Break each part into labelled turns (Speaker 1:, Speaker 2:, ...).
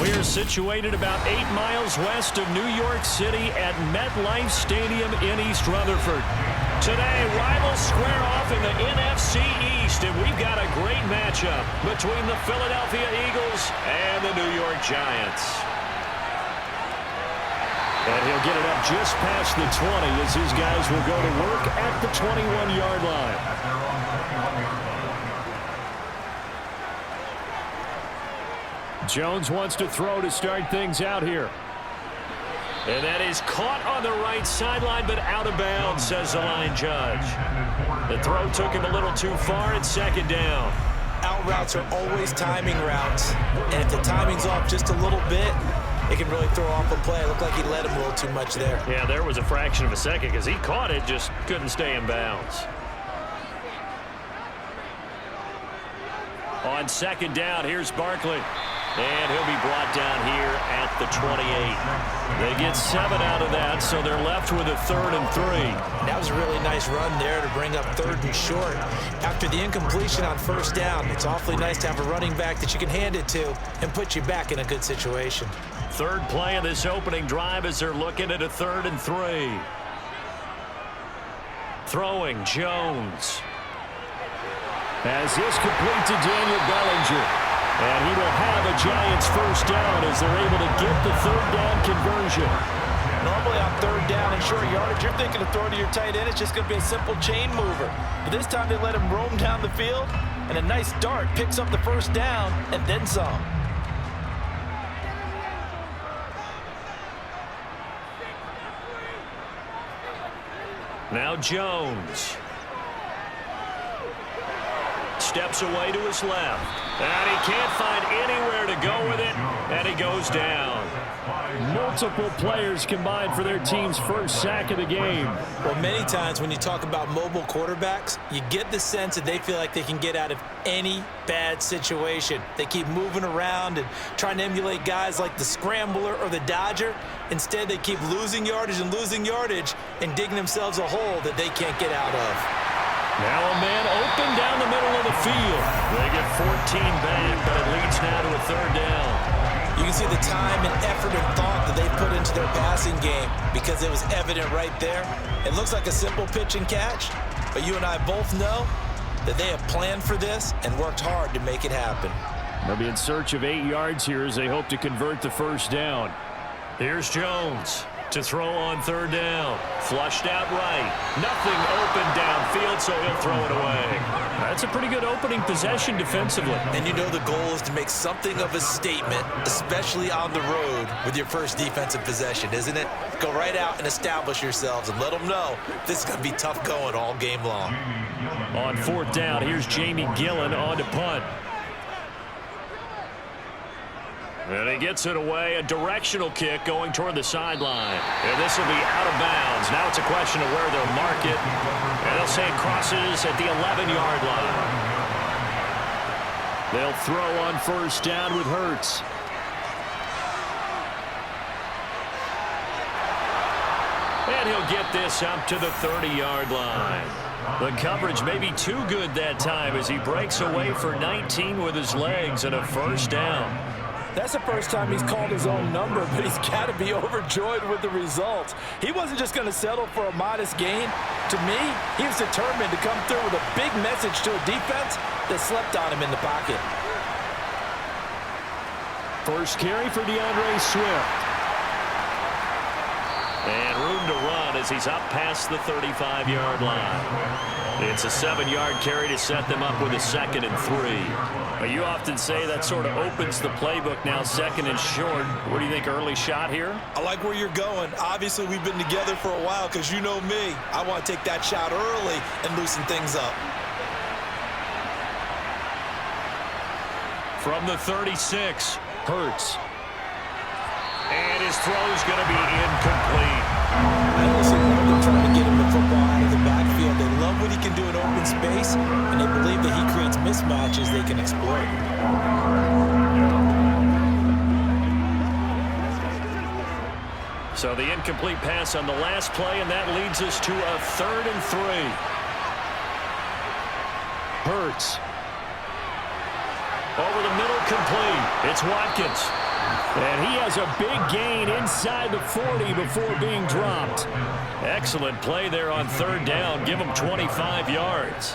Speaker 1: We're situated about 8 miles west of New York City at MetLife Stadium in East Rutherford. Today, rivals square off in the NFC East, and we've got a great matchup between the Philadelphia Eagles and the New York Giants. And he'll get it up just past the 20 as his guys will go to work at the 21-yard line. Jones wants to throw to start things out here. And that is caught on the right sideline, but out of bounds, says the line judge. The throw took him a little too far at second down.
Speaker 2: Out routes are always timing routes. And if the timing's off just a little bit, it can really throw off a play. It looked like he let him a little too much there.
Speaker 1: Yeah, there was a fraction of a second because he caught it, just couldn't stay in bounds. On second down, here's Barkley. And he'll be brought down here at the 28. They get 7 out of that, so they're left with a 3rd and 3.
Speaker 2: That was a really nice run there to bring up 3rd and short. After the incompletion on first down, it's awfully nice to have a running back that you can hand it to and put you back in a good situation.
Speaker 1: Third play of this opening drive as they're looking at a 3rd and 3. Throwing, Jones. As this complete to Daniel Bellinger. And he will have a Giants first down as they're able to get the 3rd down conversion.
Speaker 3: Normally on 3rd down and short yardage, you're thinking of throwing to your tight end. It's just going to be a simple chain mover. But this time they let him roam down the field, and a nice dart picks up the first down and then some.
Speaker 1: Now Jones. Steps away to his left. And he can't find anywhere to go with it, and he goes down. Multiple players combined for their team's first sack of the game.
Speaker 2: Well, many times when you talk about mobile quarterbacks, you get the sense that they feel like they can get out of any bad situation. They keep moving around and trying to emulate guys like the Scrambler or the Dodger. Instead, they keep losing yardage and digging themselves a hole that they can't get out of.
Speaker 1: Now a man open down the middle of the field. They get 14 back, but it leads now to a 3rd down.
Speaker 2: You can see the time and effort and thought that they put into their passing game because it was evident right there. It looks like a simple pitch and catch, but you and I both know that they have planned for this and worked hard to make it happen.
Speaker 1: They'll be in search of 8 yards here as they hope to convert the first down. Here's Jones to throw on 3rd down. Flushed out right. Nothing open downfield, so he'll throw it away. That's a pretty good opening possession defensively.
Speaker 2: And you know the goal is to make something of a statement, especially on the road with your first defensive possession, isn't it? Go right out and establish yourselves and let them know this is going to be tough going all game long.
Speaker 1: On 4th down, here's Jamie Gillen on to punt. And he gets it away, a directional kick going toward the sideline. And this will be out of bounds. Now it's a question of where they'll mark it. And they'll say it crosses at the 11-yard line. They'll throw on first down with Hurts. And he'll get this up to the 30-yard line. The coverage may be too good that time as he breaks away for 19 with his legs and a first down.
Speaker 3: That's the first time he's called his own number, but he's got to be overjoyed with the results. He wasn't just going to settle for a modest gain. To me, he was determined to come through with a big message to a defense that slept on him in the pocket.
Speaker 1: First carry for DeAndre Swift. And room to run as he's up past the 35-yard line. It's a 7-yard carry to set them up with a 2nd and 3. But you often say that sort of opens the playbook now, 2nd and short. What do you think, early shot here?
Speaker 2: I like where you're going. Obviously, we've been together for a while because you know me. I want to take that shot early and loosen things up.
Speaker 1: From the 36, Hurts. And his throw's going to be incomplete.
Speaker 2: I honestly love them trying to get him the football out of the backfield. They love what he can do in open space, and they believe that he creates mismatches they can exploit.
Speaker 1: So the incomplete pass on the last play, and that leads us to a 3rd and 3. Hurts. Over the middle, complete. It's Watkins. And he has a big gain inside the 40 before being dropped. Excellent play there on third down. Give them 25 yards.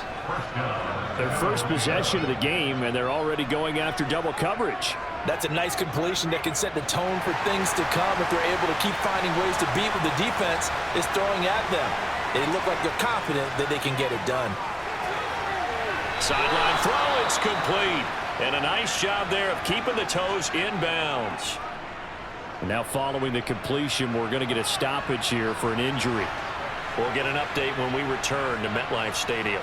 Speaker 1: Their first possession of the game, and they're already going after double coverage.
Speaker 3: That's a nice completion that can set the tone for things to come if they're able to keep finding ways to beat what the defense is throwing at them. They look like they're confident that they can get it done.
Speaker 1: Sideline throw, it's complete. And a nice job there of keeping the toes in bounds. And now following the completion, we're going to get a stoppage here for an injury. We'll get an update when we return to MetLife Stadium.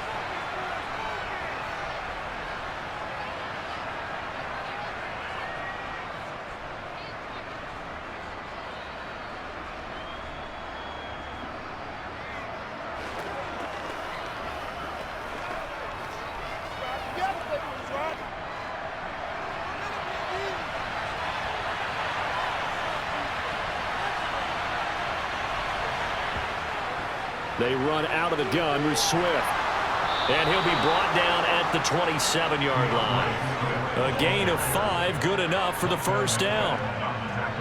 Speaker 1: They run out of the gun with Swift. And he'll be brought down at the 27-yard line. A gain of 5, good enough for the first down.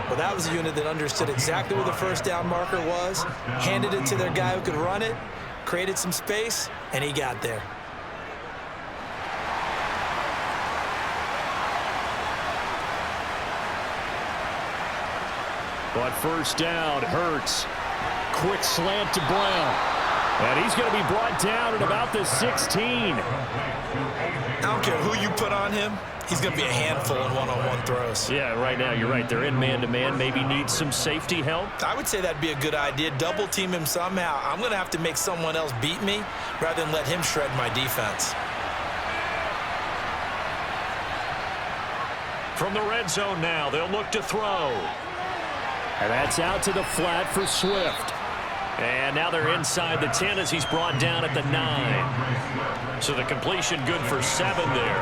Speaker 2: Well, that was a unit that understood exactly where the first down marker was, handed it to their guy who could run it, created some space, and he got there.
Speaker 1: But first down, Hurts. Quick slant to Brown. And he's going to be brought down at about the 16.
Speaker 2: I don't care who you put on him. He's going to be a handful in one-on-one throws.
Speaker 1: Yeah, right now, you're right. They're in man-to-man. Maybe need some safety help.
Speaker 2: I would say that'd be a good idea. Double team him somehow. I'm going to have to make someone else beat me rather than let him shred my defense.
Speaker 1: From the red zone now, they'll look to throw. And that's out to the flat for Swift. And now they're inside the 10 as he's brought down at the 9. So the completion good for 7 there.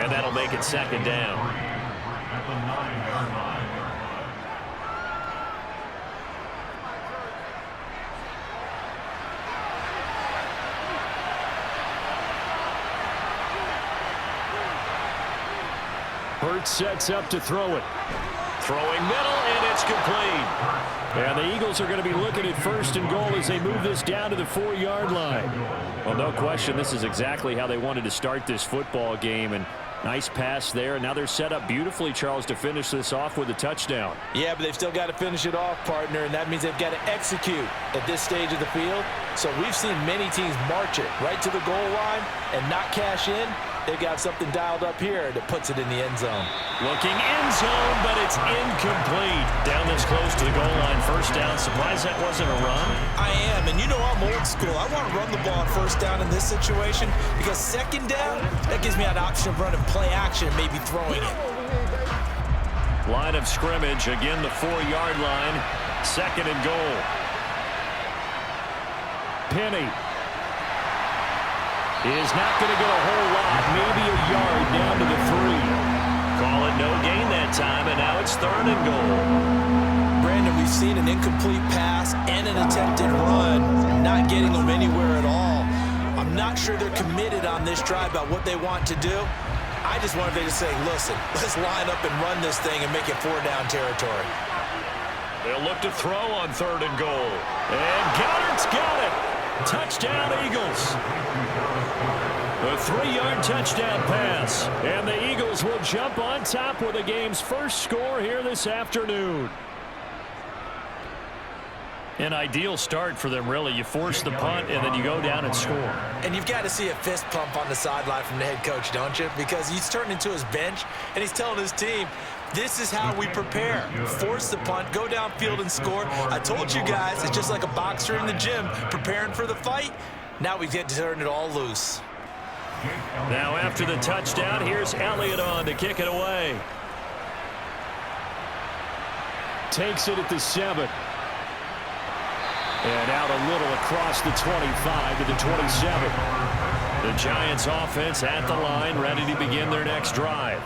Speaker 1: And that'll make it second down. Hurts sets up to throw it. Throwing middle, and it's complete. And the Eagles are going to be looking at first and goal as they move this down to the 4-yard line. Well, no question, this is exactly how they wanted to start this football game. And nice pass there. And now they're set up beautifully, Charles, to finish this off with a touchdown.
Speaker 3: Yeah, but they've still got to finish it off, partner, and that means they've got to execute at this stage of the field. So we've seen many teams march it right to the goal line and not cash in. They've got something dialed up here that puts it in the end zone.
Speaker 1: Looking end zone, but it's incomplete. Down this close to the goal line. First down. Surprised that wasn't a run?
Speaker 2: I am, and you know I'm old school. I want to run the ball on first down in this situation because second down, that gives me an option of running play action and maybe throwing it.
Speaker 1: Line of scrimmage. Again, the 4-yard line. Second and goal. Penny is not going to get a whole lot, maybe a yard down to the 3. Call it no gain that time, and now it's third and goal.
Speaker 2: Brandon, we've seen an incomplete pass and an attempted run, not getting them anywhere at all. I'm not sure they're committed on this drive about what they want to do. I just wanted them to say, listen, let's line up and run this thing and make it 4-down territory.
Speaker 1: They'll look to throw on third and goal. And Goddard's got it. Touchdown, Eagles. A 3-yard touchdown pass. And the Eagles will jump on top with the game's first score here this afternoon. An ideal start for them, really. You force the punt, and then you go down and score.
Speaker 2: And you've got to see a fist pump on the sideline from the head coach, don't you? Because he's turning into his bench, and he's telling his team, this is how we prepare. Force the punt, go downfield and score. I told you guys, it's just like a boxer in the gym preparing for the fight. Now we get to turn it all loose.
Speaker 1: Now after the touchdown, here's Elliott on to kick it away. Takes it at the 7. And out a little across the 25 to the 27. The Giants offense at the line, ready to begin their next drive.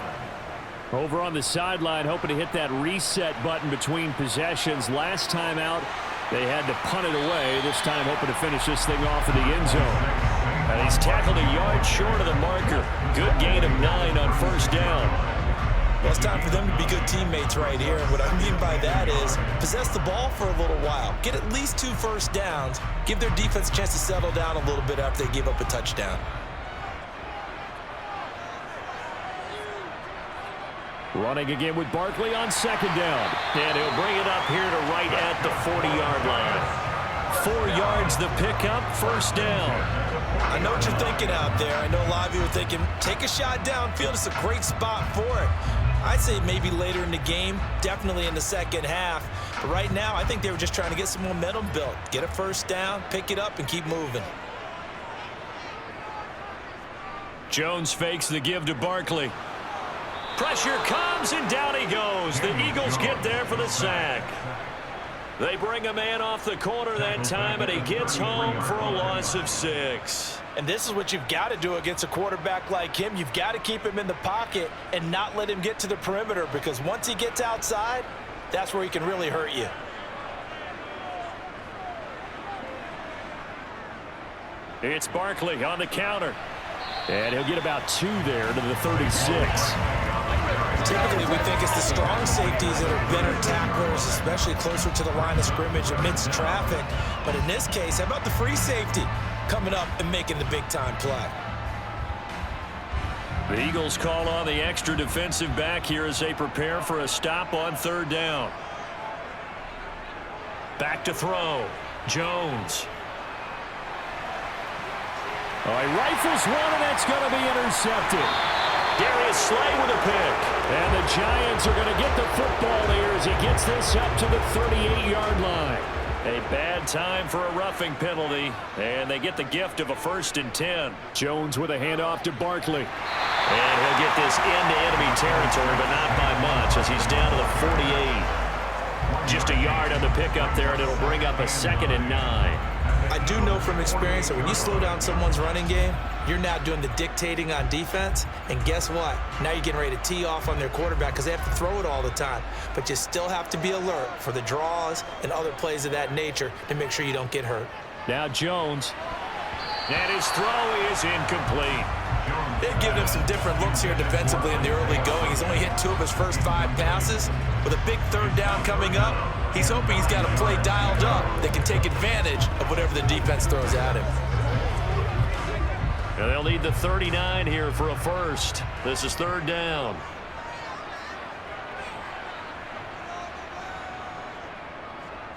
Speaker 1: Over on the sideline, hoping to hit that reset button between possessions. Last time out, they had to punt it away. This time hoping to finish this thing off in the end zone. And he's tackled a yard short of the marker. Good gain of 9 on first down.
Speaker 2: Well, it's time for them to be good teammates right here. And what I mean by that is possess the ball for a little while. Get at least 2 first downs. Give their defense a chance to settle down a little bit after they give up a touchdown.
Speaker 1: Running again with Barkley on second down. And he'll bring it up here to right at the 40-yard line. 4 yards the pickup, first down.
Speaker 2: I know what you're thinking out there. I know a lot of you are thinking, take a shot downfield. It's a great spot for it. I'd say maybe later in the game, definitely in the second half. But right now, I think they were just trying to get some momentum built. Get a first down, pick it up, and keep moving.
Speaker 1: Jones fakes the give to Barkley. Pressure comes, and down he goes. The Eagles get there for the sack. They bring a man off the corner that time, and he gets home for a loss of 6.
Speaker 3: And this is what you've got to do against a quarterback like him. You've got to keep him in the pocket and not let him get to the perimeter, because once he gets outside, that's where he can really hurt you.
Speaker 1: It's Barkley on the counter. And he'll get about 2 there to the 36.
Speaker 2: Typically, we think it's the strong safeties that are better tacklers, especially closer to the line of scrimmage amidst traffic. But in this case, how about the free safety coming up and making the big-time play?
Speaker 1: The Eagles call on the extra defensive back here as they prepare for a stop on third down. Back to throw. Jones. Oh, he rifles one, and that's going to be intercepted. Darius Slay with a pick. And the Giants are going to get the football here as he gets this up to the 38-yard line. A bad time for a roughing penalty, and they get the gift of a 1st and 10. Jones with a handoff to Barkley. And he'll get this into enemy territory, but not by much as he's down to the 48. Just a yard on the pickup there, and it'll bring up a 2nd and 9.
Speaker 2: I do know from experience that when you slow down someone's running game, you're now doing the dictating on defense. And guess what? Now you're getting ready to tee off on their quarterback because they have to throw it all the time. But you still have to be alert for the draws and other plays of that nature to make sure you don't get hurt.
Speaker 1: Now Jones. And his throw is incomplete.
Speaker 2: They've given him some different looks here defensively in the early going. He's only hit 2 of his first 5 passes. With a big third down coming up, he's hoping he's got a play dialed up that can take advantage of whatever the defense throws at him.
Speaker 1: And they'll need the 39 here for a first. This is third down.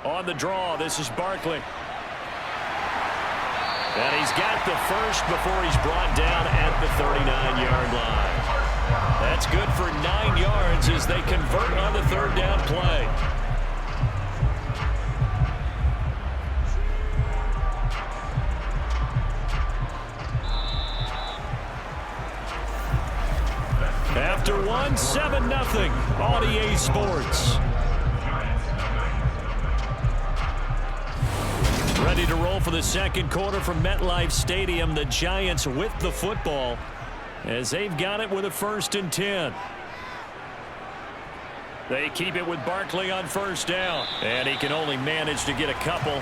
Speaker 1: On the draw, this is Barkley. And he's got the first before he's brought down at the 39-yard line. That's good for 9 yards as they convert on the third down play. After one, 7-0 on EA Sports. Ready to roll for the second quarter from MetLife Stadium. The Giants with the football as they've got it with a 1st and 10. They keep it with Barkley on first down. And he can only manage to get a couple.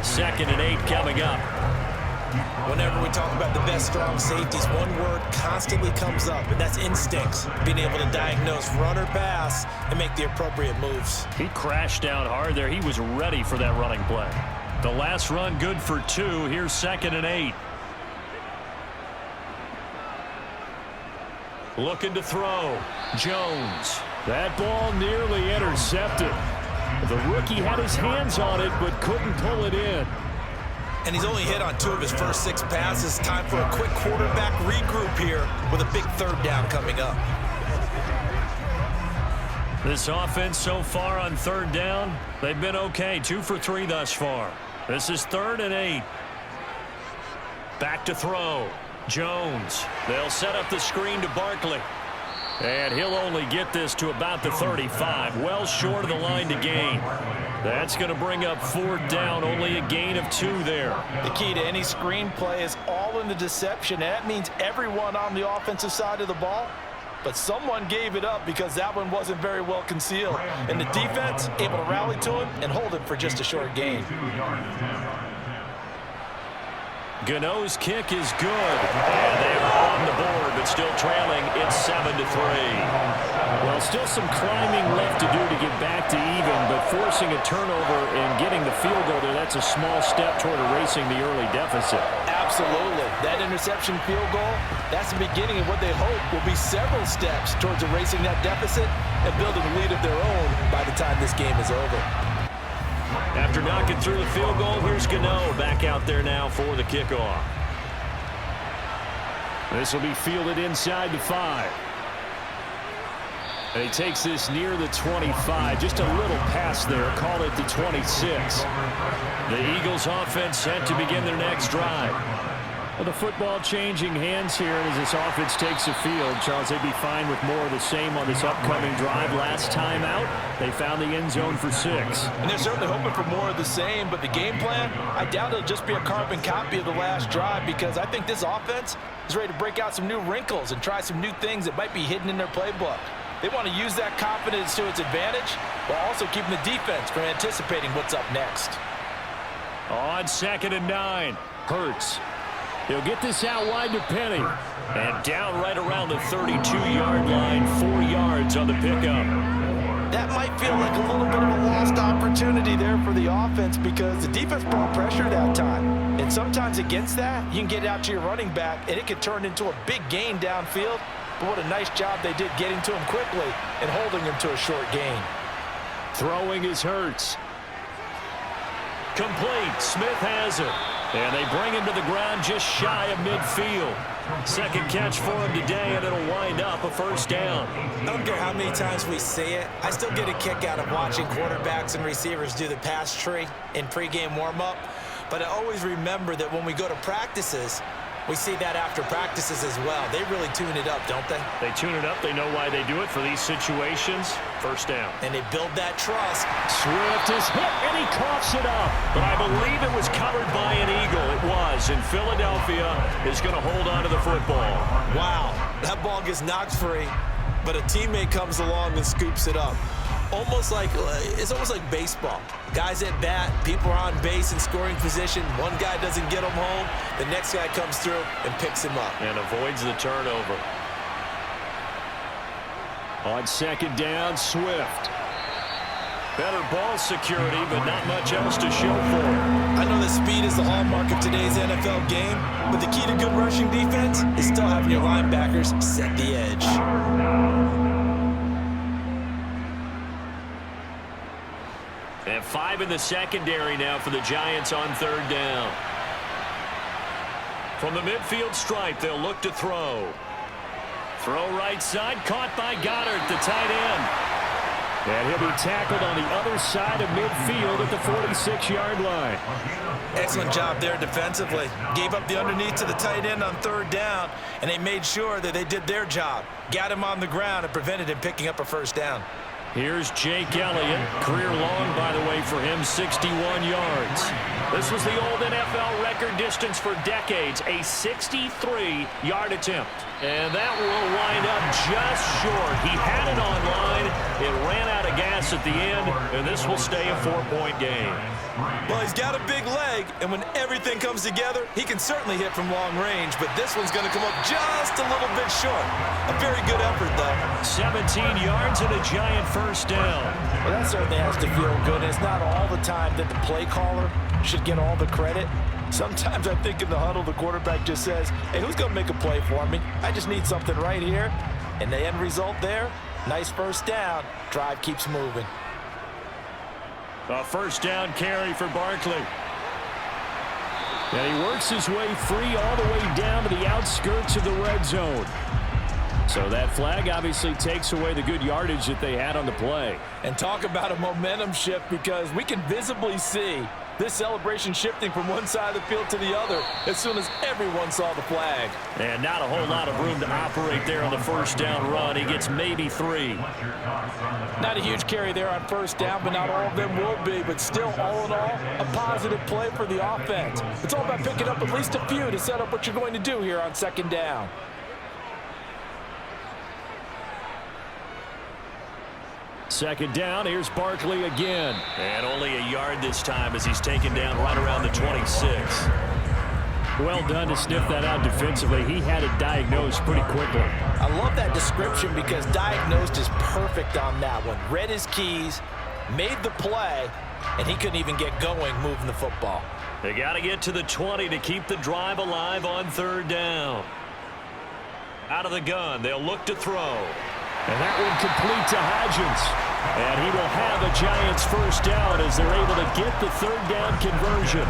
Speaker 1: 2nd and 8 coming up.
Speaker 2: Whenever we talk about the best strong safeties, one word constantly comes up, and that's instincts. Being able to diagnose run or pass and make the appropriate moves.
Speaker 1: He crashed down hard there. He was ready for that running play. The last run good for 2. Here's 2nd and 8. Looking to throw. Jones. That ball nearly intercepted. The rookie had his hands on it but couldn't pull it in.
Speaker 2: And he's only hit on 2 of his first 6 passes. Time for a quick quarterback regroup here with a big third down coming up.
Speaker 1: This offense so far on third down, they've been okay. 2 for 3 thus far. This is 3rd and 8. Back to throw. Jones. They'll set up the screen to Barkley. And he'll only get this to about the 35. Well short of the line to gain. That's going to bring up 4th down. Only a gain of 2 there.
Speaker 3: The key to any screen play is all in the deception. That means everyone on the offensive side of the ball. But someone gave it up because that one wasn't very well concealed. And the defense able to rally to him and hold him for just a short gain.
Speaker 1: Gano's kick is good. And they are on the board, but still trailing. It's 7-3. Well, still some climbing left to do to get back to even, but forcing a turnover and getting the field goal there, that's a small step toward erasing the early deficit.
Speaker 3: Absolutely. That interception field goal, that's the beginning of what they hope will be several steps towards erasing that deficit and building a lead of their own by the time this game is over.
Speaker 1: After knocking through the field goal, here's Gano back out there now for the kickoff. This will be fielded inside the 5. And he takes this near the 25. Just a little pass there. Call it the 26. The Eagles offense set to begin their next drive. Well, the football changing hands here as this offense takes the field. Charles, they'd be fine with more of the same on this upcoming drive. Last time out, they found the end zone for 6.
Speaker 3: And they're certainly hoping for more of the same, but the game plan, I doubt it'll just be a carbon copy of the last drive because I think this offense is ready to break out some new wrinkles and try some new things that might be hidden in their playbook. They want to use that confidence to its advantage while also keeping the defense from anticipating what's up next.
Speaker 1: On 2nd and 9, Hurts. He'll get this out wide to Penny. And down right around the 32-yard line, 4 yards on the pickup.
Speaker 3: That might feel like a little bit of a lost opportunity there for the offense because the defense brought pressure that time. And sometimes against that, you can get out to your running back, and it could turn into a big gain downfield. But what a nice job they did getting to him quickly and holding him to a short gain.
Speaker 1: Throwing is Hurts. Complete. Smith has it. And they bring him to the ground just shy of midfield. Second catch for him today, and it'll wind up a first down.
Speaker 2: I don't care how many times we say it, I still get a kick out of watching quarterbacks and receivers do the pass tree in pregame warm-up. But I always remember that when we go to practices, we see that after practices as well. They really tune it up, don't they?
Speaker 1: They tune it up. They know why they do it for these situations. First down.
Speaker 2: And they build that trust.
Speaker 1: Swift is hit, and he coughs it up. But I believe it was covered by an Eagle. It was. And Philadelphia is going to hold on to the football.
Speaker 2: Wow. That ball gets knocked free, but a teammate comes along and scoops it up. It's almost like baseball. Guys at bat, people are on base in scoring position. One guy doesn't get him home. The next guy comes through and picks him up.
Speaker 1: And avoids the turnover. On 2nd down, Swift. Better ball security, but not much else to show for it.
Speaker 2: I know that speed is the hallmark of today's NFL game, but the key to good rushing defense is still having your linebackers set the edge.
Speaker 1: And 5 in the secondary now for the Giants on 3rd down. From the midfield stripe, they'll look to throw. Throw right side, caught by Goddard, the tight end. And he'll be tackled on the other side of midfield at the 46-yard line.
Speaker 2: Excellent job there defensively. Gave up the underneath to the tight end on 3rd down, and they made sure that they did their job. Got him on the ground and prevented him picking up a first down.
Speaker 1: Here's Jake Elliott. Career long, by the way, for him, 61 yards. This was the old NFL record distance for decades, a 63-yard attempt. And that will wind up just short. He had it on line. It ran out of gas at the end, and this will stay a 4-point game.
Speaker 2: Well, he's got a big leg, and when everything comes together, he can certainly hit from long range, but this one's going to come up just a little bit short. A very good effort, though.
Speaker 1: 17 yards and a giant first down.
Speaker 3: Well, that certainly has to feel good. And it's not all the time that the play caller should get all the credit. Sometimes I think in the huddle, the quarterback just says, hey, who's going to make a play for me? I just need something right here. And the end result there, nice first down. Drive keeps moving.
Speaker 1: A first down carry for Barkley. And he works his way free all the way down to the outskirts of the red zone. So that flag obviously takes away the good yardage that they had on the play.
Speaker 3: And talk about a momentum shift, because we can visibly see this celebration shifting from one side of the field to the other as soon as everyone saw the flag.
Speaker 1: And not a whole lot of room to operate there on the first down run. He gets maybe 3.
Speaker 3: Not a huge carry there on first down, but not all of them will be. But still, all in all, a positive play for the offense. It's all about picking up at least a few to set up what you're going to do here on 2nd down.
Speaker 1: Second down, here's Barkley again. And only a yard this time as he's taken down right around the 26. Well done to sniff that out defensively. He had it diagnosed pretty quickly.
Speaker 3: I love that description because diagnosed is perfect on that one. Read his keys, made the play, and he couldn't even get going moving the football.
Speaker 1: They got to get to the 20 to keep the drive alive on third down. Out of the gun, they'll look to throw. And that one complete to Hodgins. And he will have a Giants first down as they're able to get the third down conversion.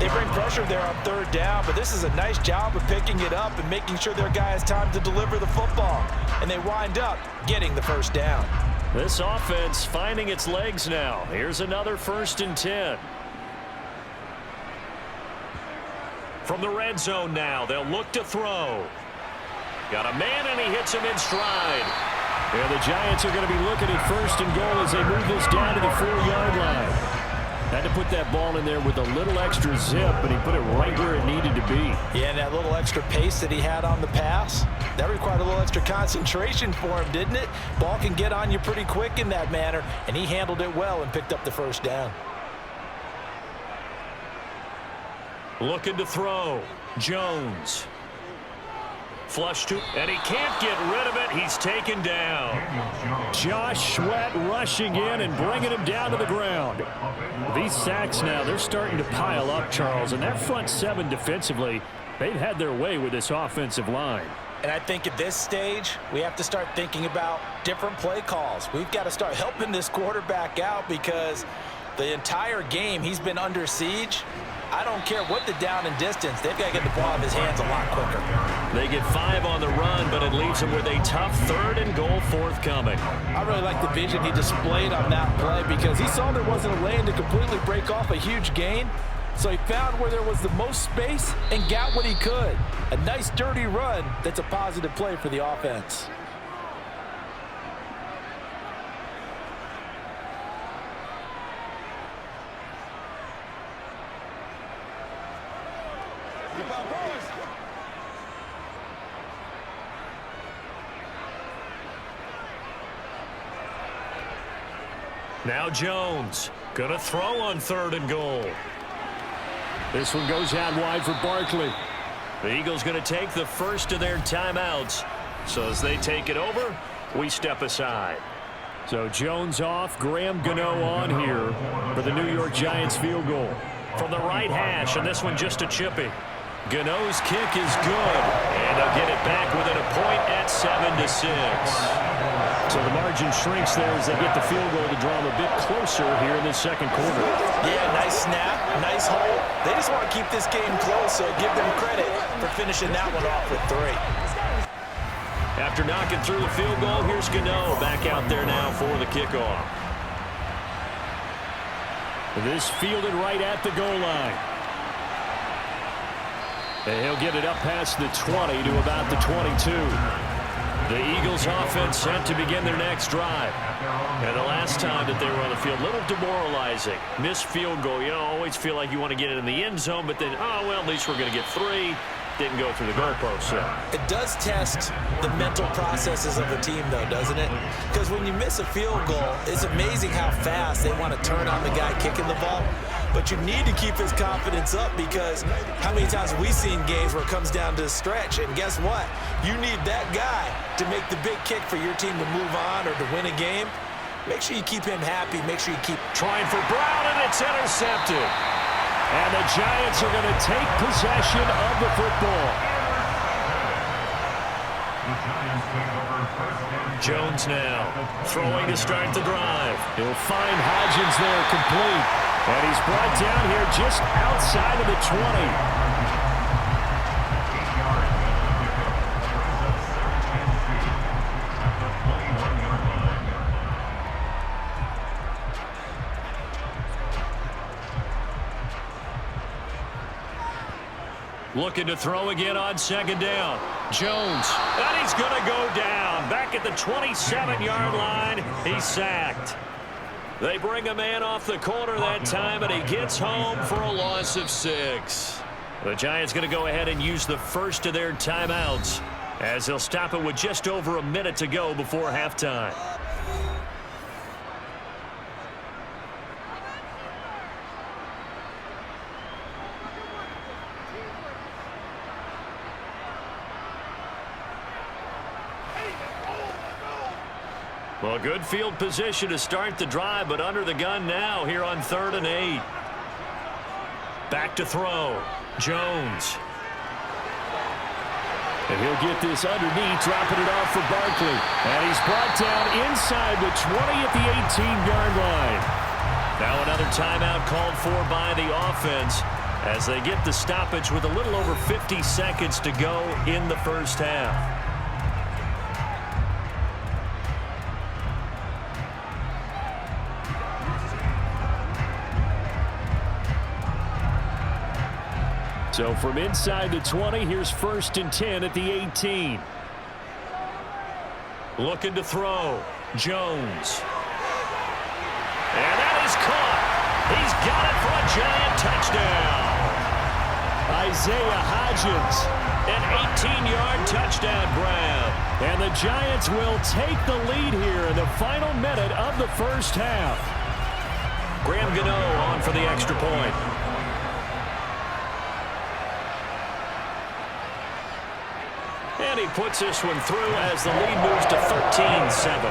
Speaker 3: They bring pressure there on third down, but this is a nice job of picking it up and making sure their guy has time to deliver the football. And they wind up getting the first down.
Speaker 1: This offense finding its legs now. Here's another 1st and 10. From the red zone now, they'll look to throw. Got a man, and he hits him in stride. Yeah, the Giants are going to be looking at 1st and goal as they move this down to the 4-yard line. Had to put that ball in there with a little extra zip, and he put it right where it needed to be.
Speaker 3: Yeah, and that little extra pace that he had on the pass, that required a little extra concentration for him, didn't it? Ball can get on you pretty quick in that manner, and he handled it well and picked up the first down.
Speaker 1: Looking to throw. Jones. Flush to, and he can't get rid of it. He's taken down. Josh Sweat rushing in and bringing him down to the ground. These sacks now, they're starting to pile up, Charles, and that front 7 defensively, they've had their way with this offensive line.
Speaker 3: And I think at this stage, we have to start thinking about different play calls. We've got to start helping this quarterback out because the entire game he's been under siege. I don't care what the down and distance. They've got to get the ball in his hands a lot quicker.
Speaker 1: They get 5 on the run, but it leaves them with a tough 3rd and goal forthcoming.
Speaker 3: I really like the vision he displayed on that play because he saw there wasn't a lane to completely break off a huge gain. So he found where there was the most space and got what he could. A nice, dirty run that's a positive play for the offense.
Speaker 1: Now Jones, gonna throw on 3rd and goal. This one goes out wide for Barkley. The Eagles gonna take the first of their timeouts. So as they take it over, we step aside. So Jones off, Graham Gano on here for the New York Giants field goal. From the right hash, and this one just a chippy. Gano's kick is good, and they'll get it back within a point at 7-6. So the margin shrinks there as they get the field goal to draw them a bit closer here in the second quarter.
Speaker 3: Yeah, nice snap, nice hold. They just want to keep this game close, so give them credit for finishing that one off with 3.
Speaker 1: After knocking through the field goal, here's Gano back out there now for the kickoff. This fielded right at the goal line. And he'll get it up past the 20 to about the 22. The Eagles offense set to begin their next drive. And the last time that they were on the field, a little demoralizing. Missed field goal. You always feel like you want to get it in the end zone, but then, oh, well, at least we're going to get 3. Didn't go through the goalpost. So.
Speaker 3: It does test the mental processes of a team, though, doesn't it? Because when you miss a field goal, it's amazing how fast they want to turn on the guy kicking the ball. But you need to keep his confidence up because how many times have we seen games where it comes down to a stretch? And guess what? You need that guy to make the big kick for your team to move on or to win a game. Make sure you keep him happy. Make sure you keep
Speaker 1: trying for Brown, and it's intercepted. And the Giants are going to take possession of the football. Jones now throwing to start the drive. He'll find Hodgins there complete. And he's brought down here just outside of the 20. Looking to throw again on 2nd down. Jones, and he's going to go down. Back at the 27-yard line, he's sacked. They bring a man off the corner that time, and he gets home for a loss of 6. The Giants going to go ahead and use the first of their timeouts as they'll stop it with just over a minute to go before halftime. Well, good field position to start the drive, but under the gun now here on 3rd and 8. Back to throw. Jones. And he'll get this underneath, dropping it off for Barkley. And he's brought down inside the 20 at the 18-yard line. Now another timeout called for by the offense as they get the stoppage with a little over 50 seconds to go in the first half. So from inside the 20, here's 1st and 10 at the 18. Looking to throw. Jones. And that is caught. He's got it for a giant touchdown. Isaiah Hodgins, an 18-yard touchdown grab. And the Giants will take the lead here in the final minute of the first half. Graham Gano on for the extra point. And he puts this one through as the lead moves to 13-7.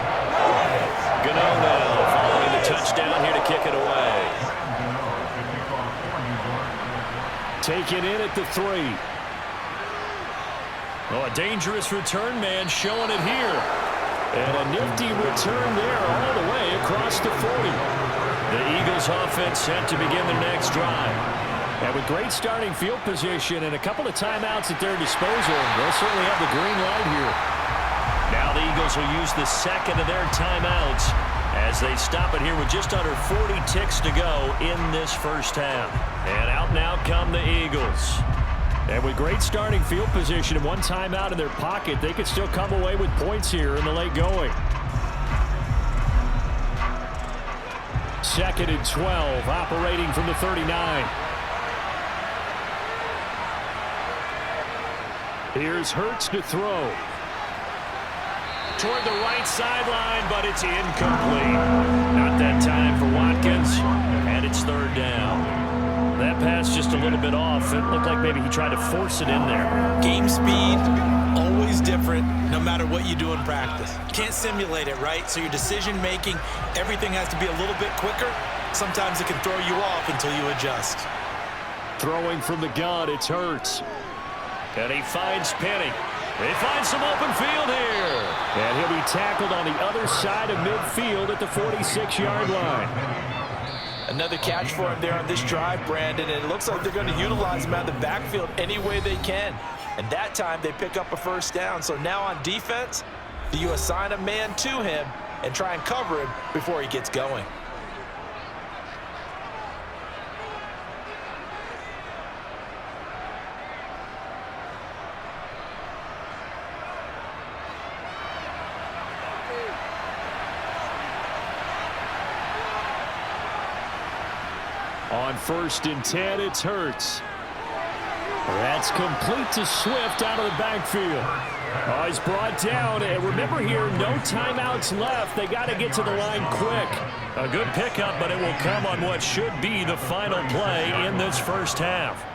Speaker 1: Gano now following the touchdown here to kick it away. Taken in at the 3. Oh, a dangerous return man showing it here. And a nifty return there all the way across the 40. The Eagles offense set to begin their next drive. And with great starting field position and a couple of timeouts at their disposal, they'll certainly have the green light here. Now the Eagles will use the second of their timeouts as they stop it here with just under 40 ticks to go in this first half. And out now come the Eagles. And with great starting field position and one timeout in their pocket, they could still come away with points here in the late going. 2nd and 12, operating from the 39. Here's Hurts to throw. Toward the right sideline, but it's incomplete. Not that time for Watkins, and it's 3rd down. That pass just a little bit off. It looked like maybe he tried to force it in there.
Speaker 2: Game speed, always different, no matter what you do in practice. Can't simulate it, right? So your decision-making, everything has to be a little bit quicker. Sometimes it can throw you off until you adjust.
Speaker 1: Throwing from the gun, it's Hurts. And he finds Penny. They find some open field here. And he'll be tackled on the other side of midfield at the 46-yard line.
Speaker 3: Another catch for him there on this drive, Brandon. And it looks like they're going to utilize him out of the backfield any way they can. And that time they pick up a first down. So now on defense, do you assign a man to him and try and cover him before he gets going?
Speaker 1: On 1st and 10, it's Hurts. That's complete to Swift out of the backfield. Oh, he's brought down. And remember here, no timeouts left. They got to get to the line quick. A good pickup, but it will come on what should be the final play in this first half.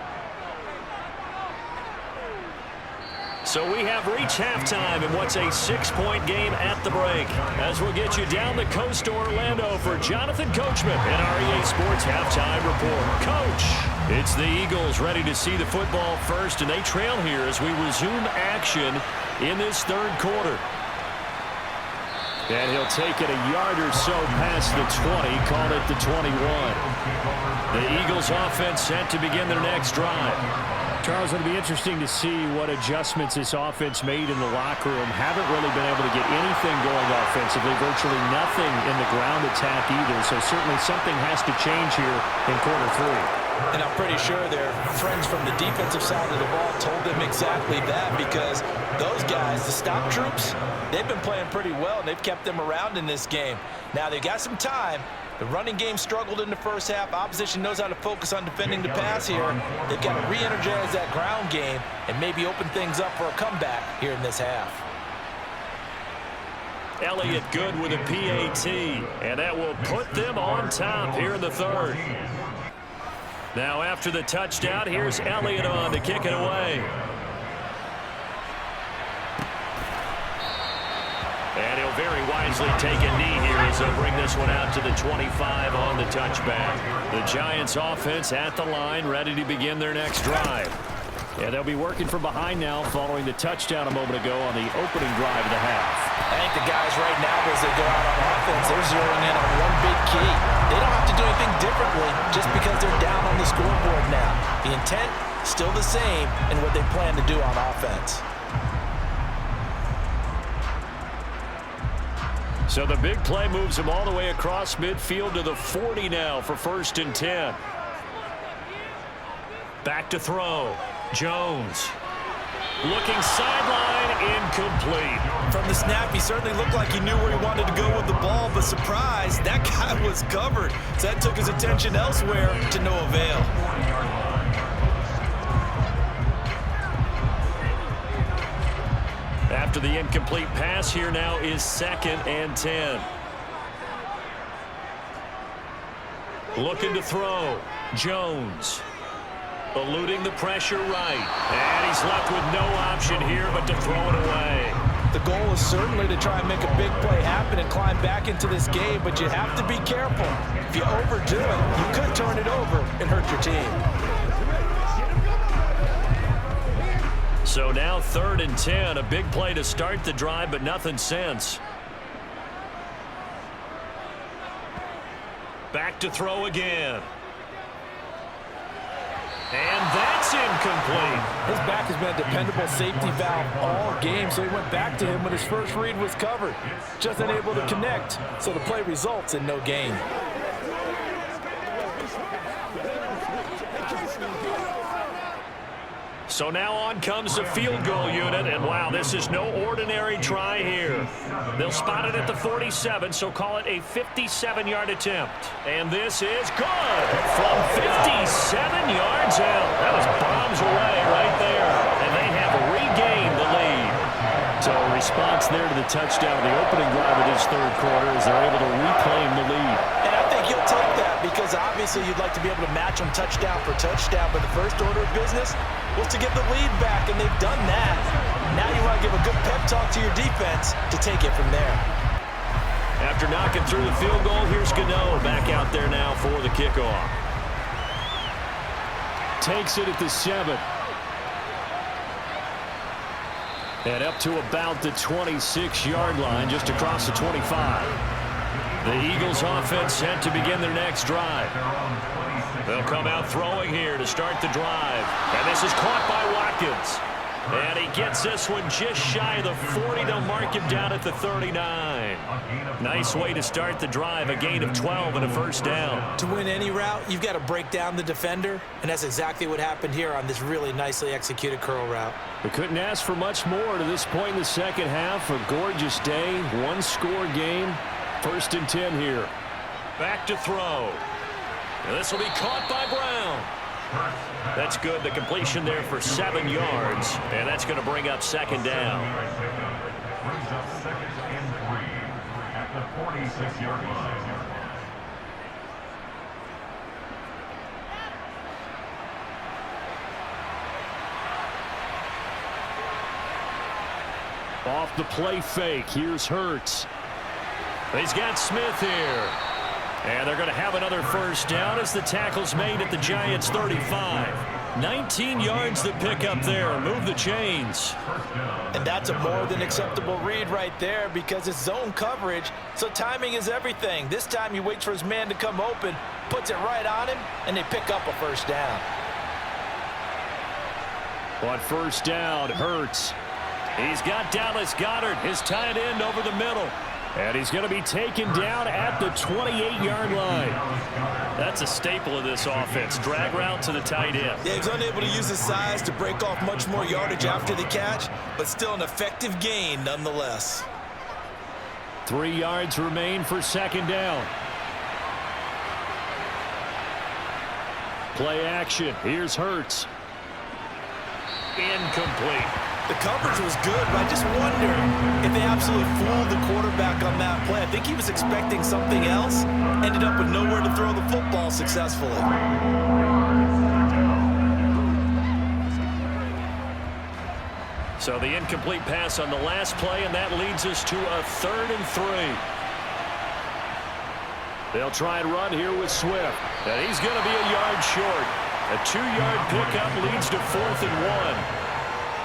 Speaker 1: So we have reached halftime in what's a 6-point game at the break. As we'll get you down the coast to Orlando for Jonathan Coachman in our EA Sports Halftime Report. Coach, it's the Eagles ready to see the football first, and they trail here as we resume action in this 3rd quarter. And he'll take it a yard or so past the 20, call it the 21. The Eagles offense set to begin their next drive. Charles, it'll be interesting to see what adjustments this offense made in the locker room. Haven't really been able to get anything going offensively, virtually nothing in the ground attack either. So certainly something has to change here in quarter 3.
Speaker 3: And I'm pretty sure their friends from the defensive side of the ball told them exactly that, because those guys, the stop troops, they've been playing pretty well, and they've kept them around in this game. Now, they've got some time. The running game struggled in the first half. Opposition knows how to focus on defending the pass here. They've got to re-energize that ground game and maybe open things up for a comeback here in this half.
Speaker 1: Elliott good with a PAT, and that will put them on top here in the 3rd. Now after the touchdown, here's Elliott on to kick it away. And he'll very wisely taken knee here as they'll bring this one out to the 25 on the touchback. The Giants offense at the line, ready to begin their next drive. Yeah, they'll be working from behind now following the touchdown a moment ago on the opening drive of the half.
Speaker 3: I think the guys right now, as they go out on offense, they're zeroing in on one big key. They don't have to do anything differently just because they're down on the scoreboard now. The intent, still the same in what they plan to do on offense.
Speaker 1: So the big play moves them all the way across midfield to the 40 now for 1st and 10. Back to throw. Jones. Looking sideline, incomplete.
Speaker 2: From the snap, he certainly looked like he knew where he wanted to go with the ball, but surprise, that guy was covered. So that took his attention elsewhere to no avail.
Speaker 1: After the incomplete pass, here now is 2nd and 10. Looking to throw. Jones. Eluding the pressure right. And he's left with no option here but to throw it away.
Speaker 3: The goal is certainly to try and make a big play happen and climb back into this game, but you have to be careful. If you overdo it, you could turn it over and hurt your team.
Speaker 1: So now 3rd and 10, a big play to start the drive, but nothing since. Back to throw again. And that's incomplete.
Speaker 3: His back has been a dependable safety valve all game, so he went back to him when his first read was covered. Just unable to connect, so the play results in no gain.
Speaker 1: So now on comes the field goal unit, and wow, this is no ordinary try here. They'll spot it at the 47, so call it a 57-yard attempt. And this is good from 57 yards out. That was bombs away right there, and they have regained the lead. So a response there to the touchdown, the opening drive of this 3rd quarter, as they're able to reclaim the lead.
Speaker 3: And I think you'll take that because obviously you'd like to be able to match them touchdown for touchdown, but the first order of business was to get the lead back, and they've done that. Now you want to give a good pep talk to your defense to take it from there.
Speaker 1: After knocking through the field goal, here's Gano back out there now for the kickoff. Takes it at the 7. And up to about the 26-yard line, just across the 25. The Eagles offense set to begin their next drive. They'll come out throwing here to start the drive. And this is caught by Watkins. And he gets this one just shy of the 40. They'll mark him down at the 39. Nice way to start the drive. A gain of 12 and a 1st down.
Speaker 2: To win any route, you've got to break down the defender, and that's exactly what happened here on this really nicely executed curl route.
Speaker 1: We couldn't ask for much more to this point in the second half. A gorgeous day, one-score game. 1st and 10 here. Back to throw. And this will be caught by Brown. That's good. The completion there for 7 yards. And that's going to bring up 2nd down.
Speaker 4: Brings up 2nd and 3 at the 46-yard line.
Speaker 1: Off the play fake. Here's Hurts. He's got Smith here. And they're going to have another 1st down as the tackle's made at the Giants' 35. 19 yards to pick up there. Move the chains.
Speaker 3: And that's a more than acceptable read right there because it's zone coverage, so timing is everything. This time he waits for his man to come open, puts it right on him, and they pick up a 1st down.
Speaker 1: On 1st down, Hurts. He's got Dallas Goedert, his tight end, over the middle. And he's going to be taken down at the 28-yard line. That's a staple of this offense. Drag route to the tight end.
Speaker 2: Yeah, he's unable to use his size to break off much more yardage after the catch, but still an effective gain nonetheless.
Speaker 1: 3 yards remain for 2nd down. Play action. Here's Hurts. Incomplete.
Speaker 2: The coverage was good, but I just wonder if they absolutely fooled the quarterback on that play. I think he was expecting something else, ended up with nowhere to throw the football successfully.
Speaker 1: So the incomplete pass on the last play, and that leads us to a 3rd and 3. They'll try and run here with Swift. And he's going to be a yard short. A 2-yard pickup leads to 4th and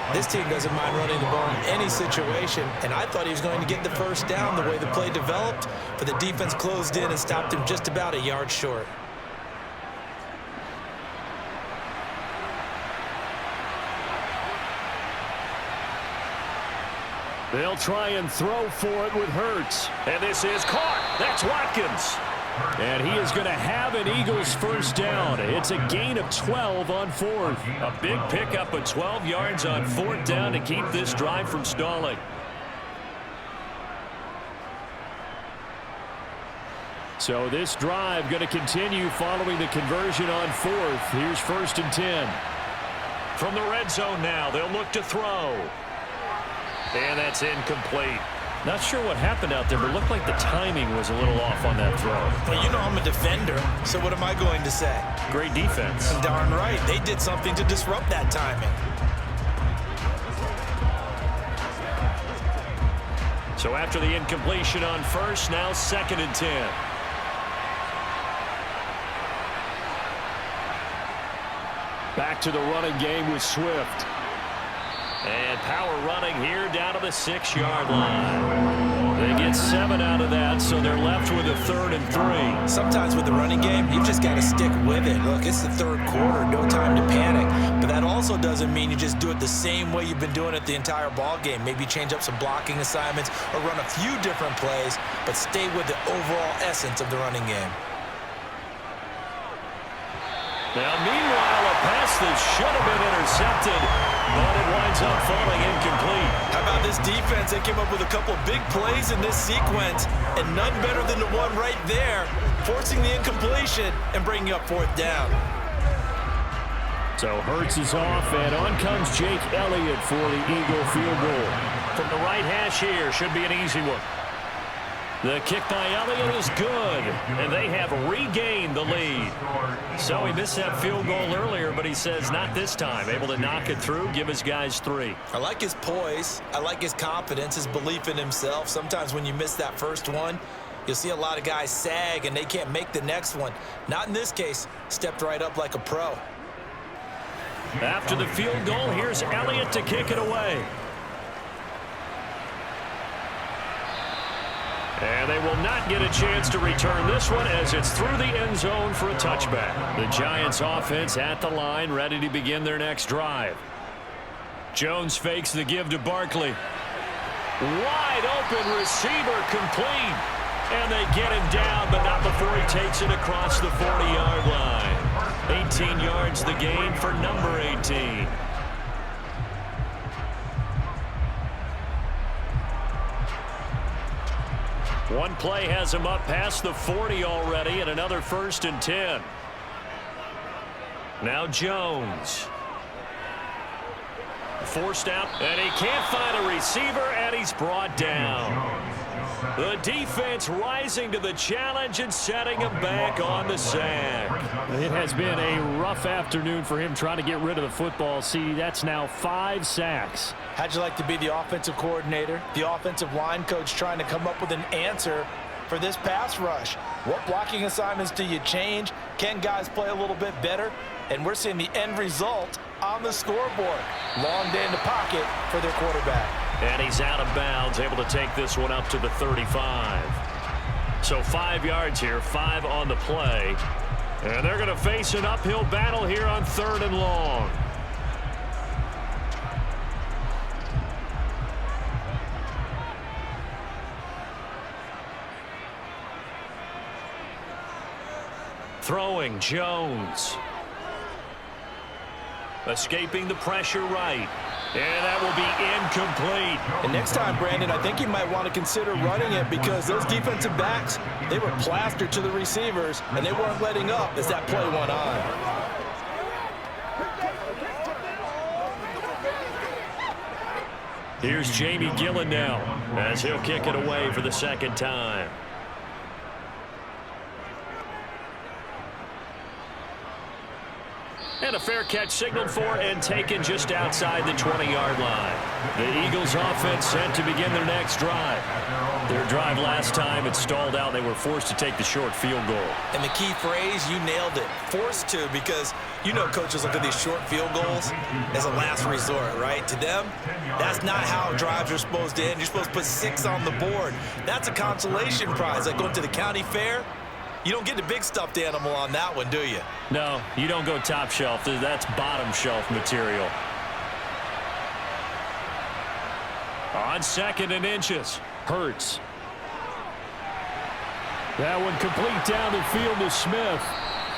Speaker 1: 1.
Speaker 2: This team doesn't mind running the ball in any situation, and I thought he was going to get the first down the way the play developed, but the defense closed in and stopped him just about a yard short.
Speaker 1: They'll try and throw for it with Hurts. And this is caught. That's Watkins. And he is going to have an Eagles first down. It's a gain of 12 on 4th. A big pickup of 12 yards on 4th down to keep this drive from stalling. So this drive going to continue following the conversion on 4th. Here's 1st and 10. From the red zone now, they'll look to throw. And that's incomplete. Not sure what happened out there, but it looked like the timing was a little off on that throw.
Speaker 2: Well, you know I'm a defender, so what am I going to say?
Speaker 1: Great defense.
Speaker 2: Darn right. They did something to disrupt that timing.
Speaker 1: So after the incompletion on 1st, now 2nd and 10. Back to the running game with Swift. And power running here down to the 6-yard line. They get 7 out of that, so they're left with a 3rd and 3.
Speaker 2: Sometimes with the running game, you've just got to stick with it. Look, it's the 3rd quarter, no time to panic. But that also doesn't mean you just do it the same way you've been doing it the entire ball game. Maybe change up some blocking assignments or run a few different plays, but stay with the overall essence of the running game.
Speaker 1: Now, meanwhile, a pass that should have been intercepted, but it winds up falling incomplete.
Speaker 2: How about this defense? They came up with a couple big plays in this sequence, and none better than the one right there, forcing the incompletion and bringing up 4th down.
Speaker 1: So Hurts is off, and on comes Jake Elliott for the Eagle field goal. From the right hash here, should be an easy one. The kick by Elliott is good, and they have regained the lead. So he missed that field goal earlier, but he says not this time. Able to knock it through, give his guys 3.
Speaker 2: I like his poise. I like his confidence, his belief in himself. Sometimes when you miss that first one, you'll see a lot of guys sag, and they can't make the next one. Not in this case. Stepped right up like a pro.
Speaker 1: After the field goal, here's Elliott to kick it away. And they will not get a chance to return this one as it's through the end zone for a touchback. The Giants offense at the line, ready to begin their next drive. Jones fakes the give to Barkley. Wide open receiver complete. And they get him down, but not before he takes it across the 40-yard line. 18 yards the gain for number 18. One play has him up past the 40 already, and another 1st and 10. Now Jones. Forced out, and he can't find a receiver, and he's brought down. The defense rising to the challenge and setting him back on the sack.
Speaker 5: It has been a rough afternoon for him trying to get rid of the football. See, that's now 5 sacks.
Speaker 3: How'd you like to be the offensive coordinator, the offensive line coach trying to come up with an answer for this pass rush? What blocking assignments do you change? Can guys play a little bit better? And we're seeing the end result on the scoreboard. Long day in the pocket for their quarterback.
Speaker 1: And he's out of bounds, able to take this one up to the 35. So 5 yards here, 5 on the play. And they're going to face an uphill battle here on 3rd and long. Throwing, Jones. Escaping the pressure right. And that will be incomplete.
Speaker 3: And next time, Brandon, I think you might want to consider running it because those defensive backs, they were plastered to the receivers, and they weren't letting up as that play went on.
Speaker 1: Here's Jamie Gillen now as he'll kick it away for the 2nd time. And a fair catch signaled for and taken just outside the 20-yard line. The Eagles offense set to begin their next drive. Their drive last time, it stalled out. They were forced to take the short field goal.
Speaker 2: And the key phrase, you nailed it, forced to, because you know coaches look at these short field goals as a last resort, right? To them, that's not how drives are supposed to end. You're supposed to put 6 on the board. That's a consolation prize, like going to the county fair. You don't get the big stuffed animal on that one, do you?
Speaker 1: No, you don't go top shelf. That's bottom shelf material. On 2nd and inches, Hurts.
Speaker 5: That one complete down the field to Smith.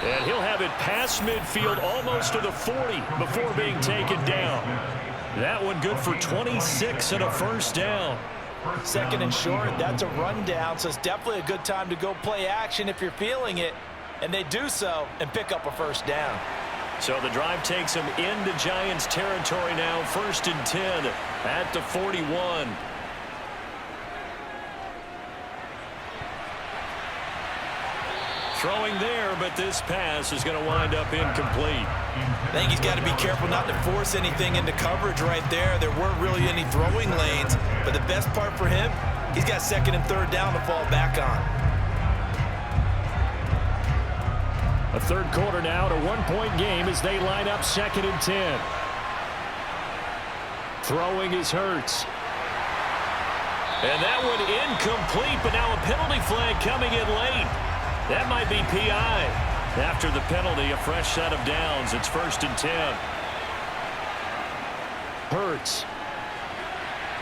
Speaker 1: And he'll have it past midfield almost to the 40 before being taken down. That one good for 26 and a first down.
Speaker 3: 2nd and short, that's a rundown, so it's definitely a good time to go play action if you're feeling it. And they do so and pick up a first down.
Speaker 1: So the drive takes them into Giants territory now, 1st and 10 at the 41. Throwing there, but this pass is going to wind up incomplete.
Speaker 2: I think he's got to be careful not to force anything into coverage right there. There weren't really any throwing lanes, but the best part for him, he's got 2nd and 3rd down to fall back on.
Speaker 5: A third quarter now, a 1-point game as they line up 2nd and 10. Throwing is Hurts.
Speaker 1: And that one incomplete, but now a penalty flag coming in late. That might be PI. After the penalty, a fresh set of downs. It's 1st and 10.
Speaker 5: Hurts.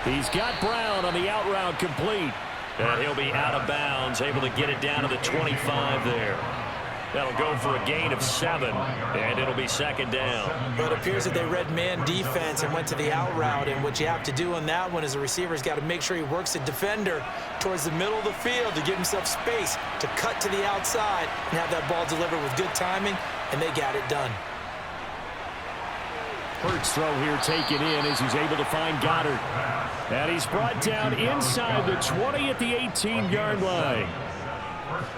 Speaker 5: He's got Brown on the out route complete.
Speaker 1: And he'll be out of bounds, able to get it down to the 25 there. That'll go for a gain of 7, and it'll be 2nd down.
Speaker 2: But it appears that they read man defense and went to the out route, and what you have to do on that one is the receiver's got to make sure he works the defender towards the middle of the field to give himself space to cut to the outside and have that ball delivered with good timing, and they got it done.
Speaker 5: Hurts throw here taken in as he's able to find Goddard. And he's brought down inside the 20 at the 18-yard line.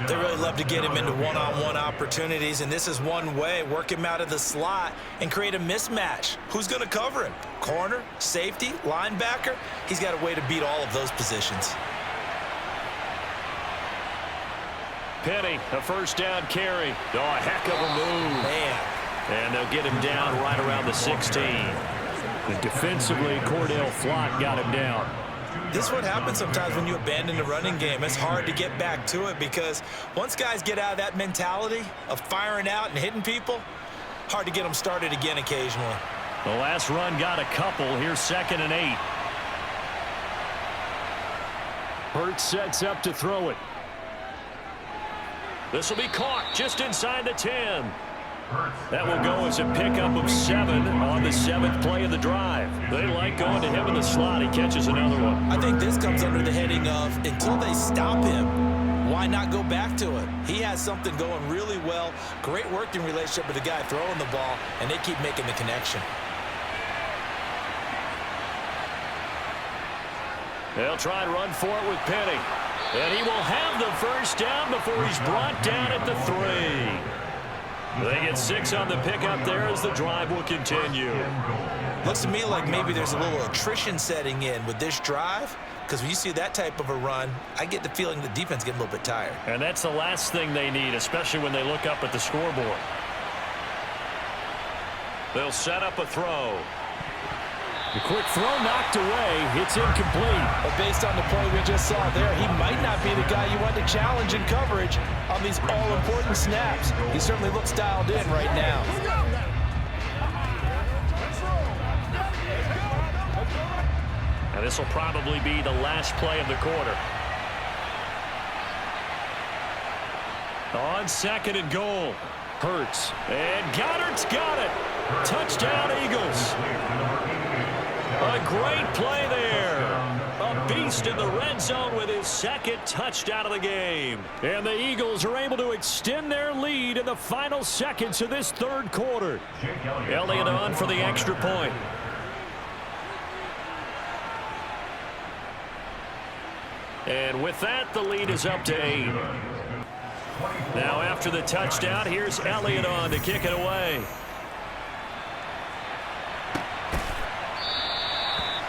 Speaker 2: They really love to get him into one-on-one opportunities, and this is one way. Work him out of the slot and create a mismatch. Who's going to cover him? Corner, safety, linebacker? He's got a way to beat all of those positions.
Speaker 1: Penny, a first down carry. Oh, a heck of a move.
Speaker 2: Man.
Speaker 1: And they'll get him down right around the 16.
Speaker 5: And defensively, Cordell Flott got him down.
Speaker 2: This is what happens sometimes when you abandon the running game. It's hard to get back to it because once guys get out of that mentality of firing out and hitting people, hard to get them started again occasionally.
Speaker 1: The last run got a couple. Here's 2nd and 8.
Speaker 5: Hurts sets up to throw it.
Speaker 1: This will be caught just inside the 10. That will go as a pickup of 7 on the 7th play of the drive. They like going to him in the slot. He catches another one.
Speaker 2: I think this comes under the heading of until they stop him, why not go back to it? He has something going really well. Great working relationship with the guy throwing the ball, and they keep making the connection.
Speaker 1: They'll try and run for it with Penny. And he will have the first down before he's brought down at the 3. They get 6 on the pickup there as the drive will continue.
Speaker 2: Looks to me like maybe there's a little attrition setting in with this drive, because when you see that type of a run, I get the feeling the defense getting a little bit tired.
Speaker 1: And that's the last thing they need, especially when they look up at the scoreboard. They'll set up a throw.
Speaker 5: The quick throw knocked away. It's incomplete.
Speaker 3: But based on the play we just saw there, he might not be the guy you want to challenge in coverage on these all-important snaps. He certainly looks dialed in right now.
Speaker 1: And this will probably be the last play of the quarter. On 2nd and goal. Hurts. And Goddard's got it. Touchdown, Eagles. A great play there. A beast in the red zone with his 2nd touchdown of the game.
Speaker 5: And the Eagles are able to extend their lead in the final seconds of this third quarter.
Speaker 1: Elliott on for the extra point. And with that, the lead is up to 8. Now after the touchdown, here's Elliott on to kick it away.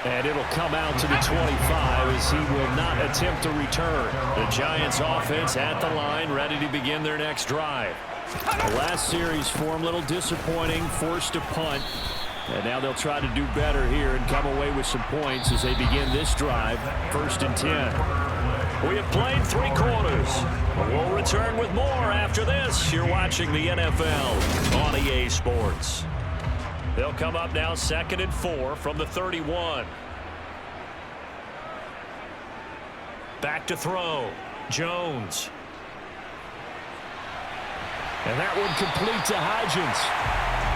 Speaker 1: And it'll come out to the 25 as he will not attempt to return. The Giants offense at the line, ready to begin their next drive. The last series for him, a little disappointing, forced to punt. And now they'll try to do better here and come away with some points as they begin this drive, 1st and 10. We have played 3 quarters. We'll return with more after this. You're watching the NFL on EA Sports. They'll come up now 2nd and 4 from the 31. Back to throw. Jones. And that one complete to Hodgins.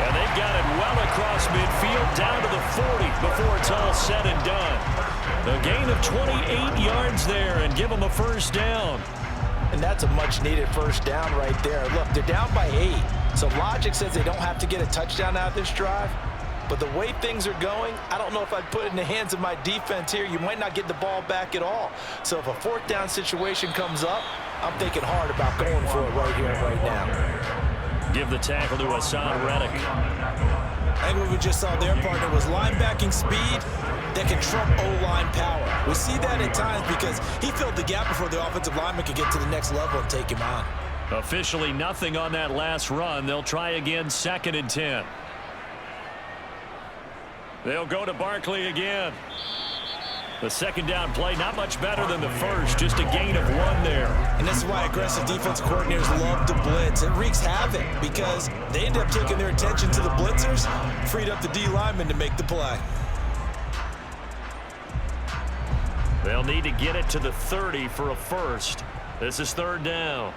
Speaker 1: And they've got it well across midfield down to the 40 before it's all said and done. A gain of 28 yards there and give them a first down.
Speaker 3: And that's a much-needed first down right there. Look, they're down by 8. So logic says they don't have to get a touchdown out of this drive. But the way things are going, I don't know if I'd put it in the hands of my defense here. You might not get the ball back at all. So if a 4th down situation comes up, I'm thinking hard about going for it right here, right now.
Speaker 1: Give the tackle to Hassan Reddick.
Speaker 2: I think what we just saw their partner was linebacking speed that can trump O-line power. We see that at times because he filled the gap before the offensive lineman could get to the next level and take him on.
Speaker 1: Officially nothing on that last run. They'll try again 2nd and 10. They'll go to Barkley again. The 2nd down play, not much better than the first, just a gain of 1 there.
Speaker 2: And this is why aggressive defensive coordinators love to blitz. It wreaks havoc because they end up taking their attention to the blitzers, freed up the D lineman to make the play.
Speaker 1: They'll need to get it to the 30 for a first. This is 3rd down.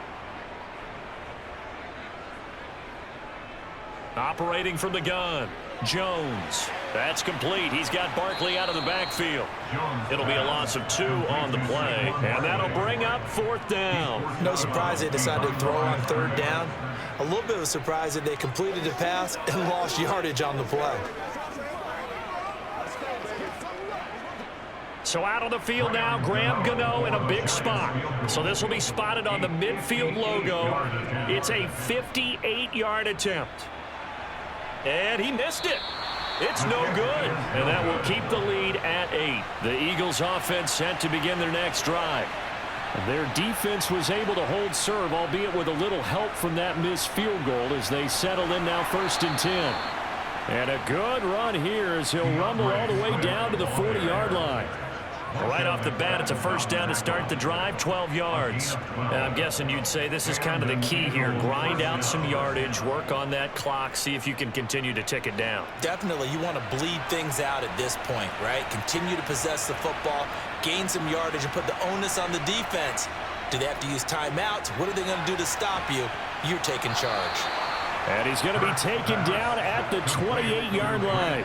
Speaker 1: Operating from the gun, Jones. That's complete. He's got Barkley out of the backfield. It'll be a loss of 2 on the play, and that'll bring up 4th down.
Speaker 2: No surprise they decided to throw on 3rd down. A little bit of a surprise that they completed the pass and lost yardage on the play.
Speaker 1: So out on the field now, Graham Gano in a big spot. So this will be spotted on the midfield logo. It's a 58-yard attempt. And he missed it. It's no good. And that will keep the lead at 8. The Eagles offense set to begin their next drive. Their defense was able to hold serve, albeit with a little help from that missed field goal as they settle in now 1st and 10. And a good run here as he'll rumble all the way down to the 40-yard line. Right off the bat, it's a first down to start the drive, 12 yards. And I'm guessing you'd say this is kind of the key here. Grind out some yardage, work on that clock, see if you can continue to tick it down.
Speaker 2: Definitely, you want to bleed things out at this point, right? Continue to possess the football, gain some yardage, and put the onus on the defense. Do they have to use timeouts? What are they going to do to stop you? You're taking charge.
Speaker 1: And he's going to be taken down at the 28-yard line.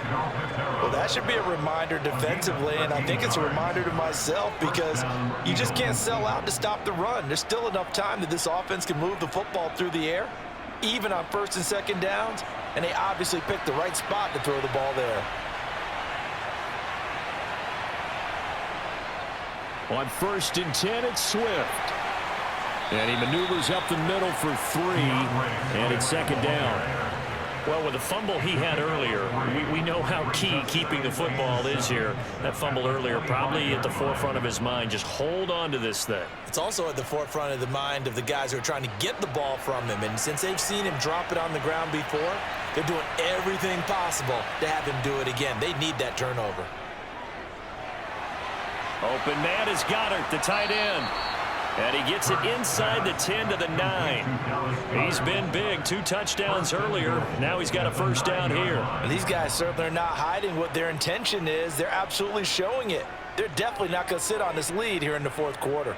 Speaker 3: Well, that should be a reminder defensively, and I think it's a reminder to myself because you just can't sell out to stop the run. There's still enough time that this offense can move the football through the air, even on 1st and 2nd downs, and they obviously picked the right spot to throw the ball there.
Speaker 1: On 1st and 10, it's Swift. And he maneuvers up the middle for 3, and it's 2nd down. Well, with the fumble he had earlier, we know how key keeping the football is here. That fumble earlier probably at the forefront of his mind. Just hold on to this thing.
Speaker 2: It's also at the forefront of the mind of the guys who are trying to get the ball from him. And since they've seen him drop it on the ground before, they're doing everything possible to have him do it again. They need that turnover.
Speaker 1: Open man is Goddard, the tight end. And he gets it inside the 10 to the 9. He's been big. 2 touchdowns earlier. Now he's got a first down here.
Speaker 3: And these guys certainly are not hiding what their intention is. They're absolutely showing it. They're definitely not going to sit on this lead here in the 4th quarter.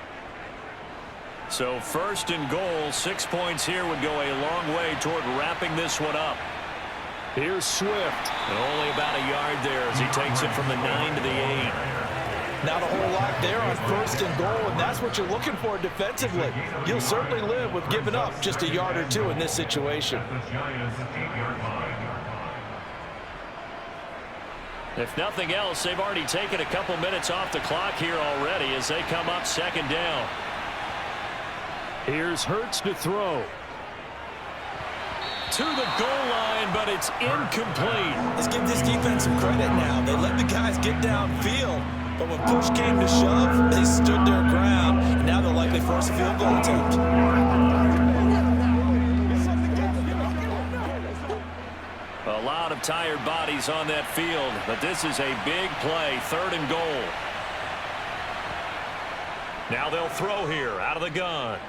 Speaker 1: So 1st and goal, 6 points here would go a long way toward wrapping this one up. Here's Swift. And only about a yard there as he takes it from the 9 to the 8.
Speaker 3: Not a whole lot there on 1st and goal, and that's what you're looking for defensively. You'll certainly live with giving up just a yard or 2 in this situation.
Speaker 1: If nothing else, they've already taken a couple minutes off the clock here already as they come up 2nd down. Here's Hurts to throw. to the goal line, but it's incomplete.
Speaker 2: Let's give this defense some credit now. They let the guys get downfield, but when push came to shove, they stood their ground, and now they'll likely force a field goal attempt.
Speaker 1: A lot of tired bodies on that field, but this is a big play, 3rd and goal. Now they'll throw here out of the gun.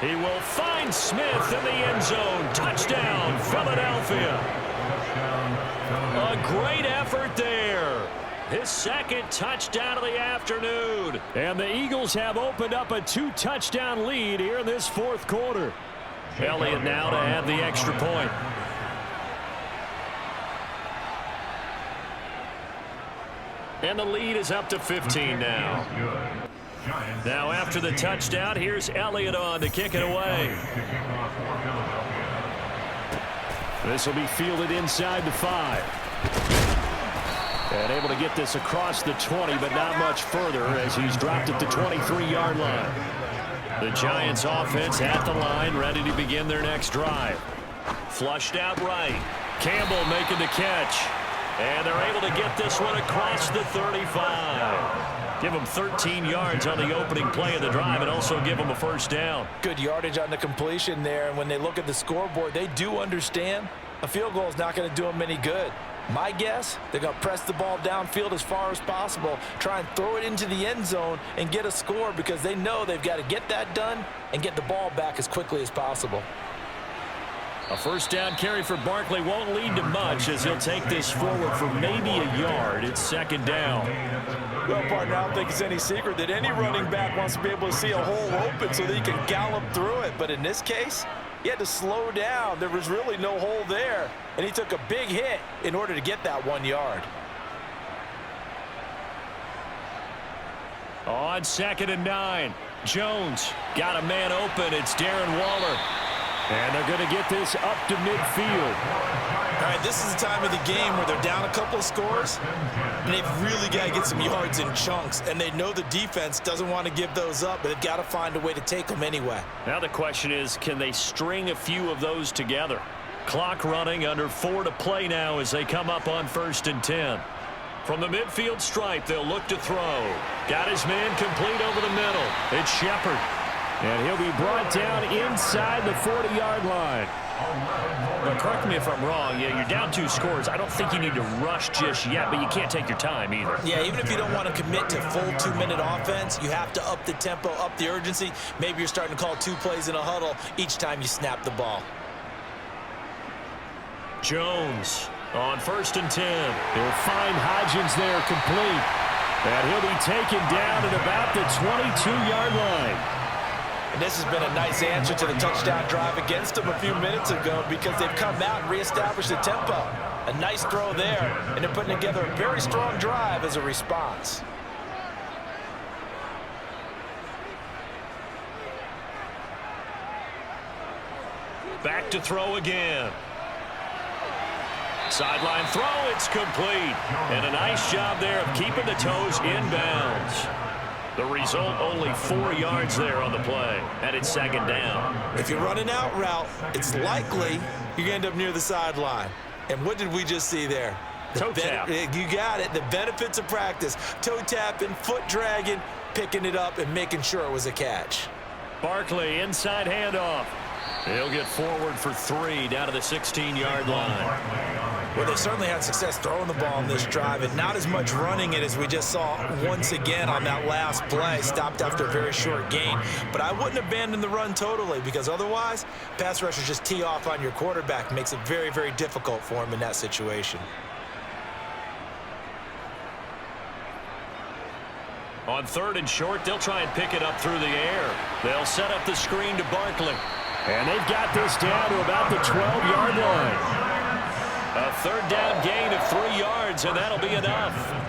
Speaker 1: He will find Smith in the end zone. Touchdown, Philadelphia. A great effort there. His 2nd touchdown of the afternoon.
Speaker 5: And the Eagles have opened up a 2-touchdown lead here in this 4th quarter.
Speaker 1: Elliott now to add the extra point. And the lead is up to 15 now. Now after the touchdown, here's Elliott on to kick it away.
Speaker 5: This will be fielded inside the 5. And able to get this across the 20, but not much further as he's dropped at the 23-yard line.
Speaker 1: The Giants offense at the line, ready to begin their next drive. Flushed out right. Campbell making the catch. And they're able to get this one across the 35. Give them 13 yards on the opening play of the drive and also give them a 1st down.
Speaker 3: Good yardage on the completion there, and when they look at the scoreboard, they do understand a field goal is not going to do them any good. My guess, they're going to press the ball downfield as far as possible, try and throw it into the end zone and get a score because they know they've got to get that done and get the ball back as quickly as possible.
Speaker 1: A 1st down carry for Barkley won't lead to much as he'll take this forward for maybe a yard. It's 2nd down.
Speaker 3: Well, partner, I don't think it's any secret that any running back wants to be able to see a hole open so that he can gallop through it. But in this case, he had to slow down. There was really no hole there, and he took a big hit in order to get that 1 yard.
Speaker 1: On 2nd and 9, Jones got a man open. It's Darren Waller.
Speaker 5: And they're going to get this up to midfield.
Speaker 2: All right, this is the time of the game where they're down a couple of scores, and they've really got to get some yards in chunks, and they know the defense doesn't want to give those up, but they've got to find a way to take them anyway.
Speaker 1: Now the question is, can they string a few of those together? Clock running, under 4 to play now as they come up on 1st and 10. From the midfield stripe, they'll look to throw. Got his man complete over the middle. It's Shepard.
Speaker 5: And he'll be brought down inside the 40-yard line.
Speaker 1: Now, correct me if I'm wrong. Yeah, you're down 2 scores. I don't think you need to rush just yet, but you can't take your time either.
Speaker 2: Yeah, even if you don't want to commit to full 2-minute offense, you have to up the tempo, up the urgency. Maybe you're starting to call 2 plays in a huddle each time you snap the ball.
Speaker 1: Jones on 1st and 10.
Speaker 5: They'll find Hodgins there complete. And he'll be taken down at about the 22-yard line.
Speaker 3: And this has been a nice answer to the touchdown drive against them a few minutes ago because they've come out and reestablished the tempo. A nice throw there, and they're putting together a very strong drive as a response.
Speaker 1: Back to throw again. Sideline throw, it's complete. And a nice job there of keeping the toes inbounds. The result, only 4 yards there on the play, and it's 2nd down.
Speaker 2: If you're running out route, it's likely you're going to end up near the sideline. And what did we just see there?
Speaker 1: Toe tap.
Speaker 2: You got it. The benefits of practice. Toe tapping, foot dragging, picking it up, and making sure it was a catch.
Speaker 1: Barkley, inside handoff. He'll get forward for 3 down to the 16-yard line.
Speaker 2: Well, they certainly had success throwing the ball on this drive, and not as much running it as we just saw once again on that last play. Stopped after a very short gain. But I wouldn't abandon the run totally because otherwise, pass rushers just tee off on your quarterback. Makes it very, very difficult for him in that situation.
Speaker 1: On 3rd and short, they'll try and pick it up through the air. They'll set up the screen to Barkley.
Speaker 5: And they've got this down to about the 12-yard line.
Speaker 1: A 3rd down gain of 3 yards, and that'll be enough.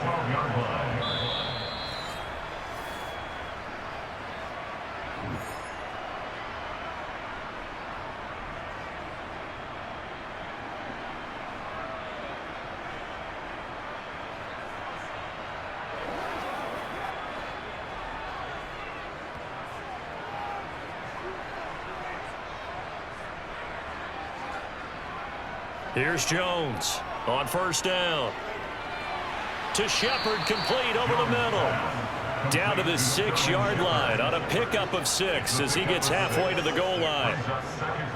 Speaker 1: Here's Jones on first down. To Shepard, complete over the middle. Down to the 6-yard line on a pickup of 6 as he gets halfway to the goal line.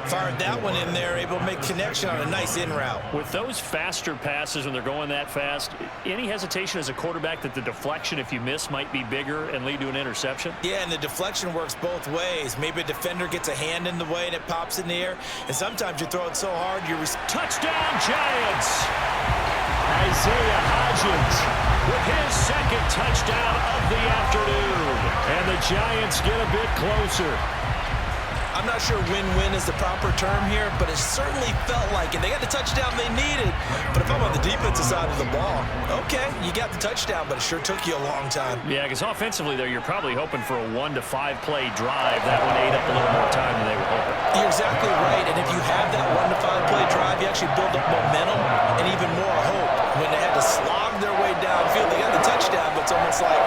Speaker 2: Fired that one in there, able to make connection on a nice in route.
Speaker 1: With those faster passes when they're going that fast, any hesitation as a quarterback that the deflection, if you miss, might be bigger and lead to an interception?
Speaker 2: Yeah, and the deflection works both ways. Maybe a defender gets a hand in the way and it pops in the air, and sometimes you throw it so hard you're...
Speaker 1: Touchdown, Giants! Isaiah Hodgins with his second touchdown of the afternoon. And the Giants get a bit closer.
Speaker 2: I'm not sure win-win is the proper term here, but it certainly felt like it. They got the touchdown they needed, but if I'm on the defensive side of the ball, okay, you got the touchdown, but it sure took you a long time.
Speaker 1: Yeah, because offensively there, you're probably hoping for a 1 to 5 play drive. That one ate up a little more time than they were hoping.
Speaker 2: You're exactly right, and if you have that 1 to 5 play drive, you actually build up momentum and even more hope. When they had to slog their way downfield, they got the touchdown, but it's almost like,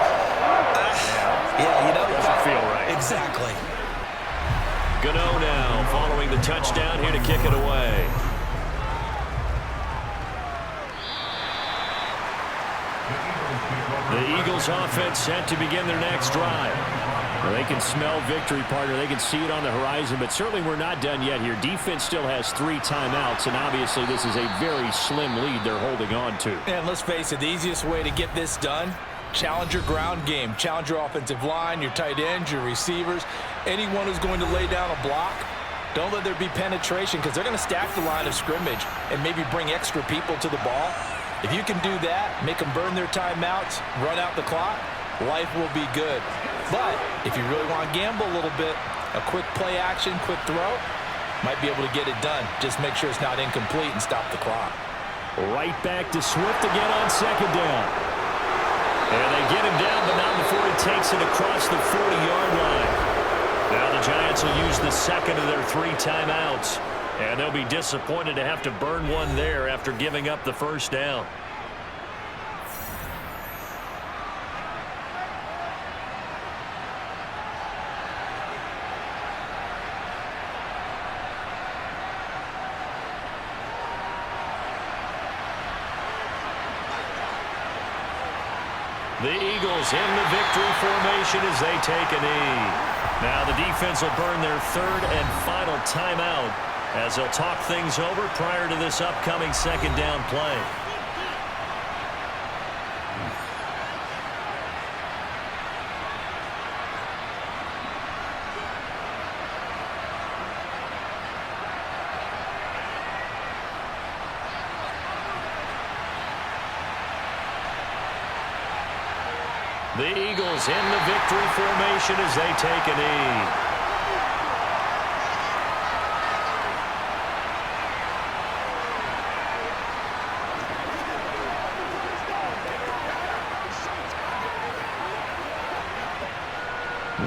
Speaker 2: yeah, you know.
Speaker 1: Doesn't feel right.
Speaker 2: Exactly.
Speaker 1: Gano now following the touchdown here to kick it away. The Eagles offense set to begin their next drive. Well, they can smell victory, partner. They can see it on the horizon, but certainly we're not done yet here. Defense still has 3 timeouts, and obviously this is a very slim lead they're holding on to.
Speaker 3: And let's face it, the easiest way to get this done, challenge your ground game. Challenge your offensive line, your tight ends, your receivers, anyone who's going to lay down a block. Don't let there be penetration because they're going to stack the line of scrimmage and maybe bring extra people to the ball. If you can do that, make them burn their timeouts, run out the clock, life will be good. But if you really want to gamble a little bit, a quick play action, quick throw, might be able to get it done. Just make sure it's not incomplete and stop the clock.
Speaker 1: Right back to Swift again on second down. And they get him down, but not before he takes it across the 40-yard line. Now the Giants will use the second of their 3 timeouts. And they'll be disappointed to have to burn one there after giving up the first down. The Eagles in the victory formation as they take a knee. Now the defense will burn their 3rd and final timeout as they'll talk things over prior to this upcoming second down play. The Eagles in the victory formation as they take a knee.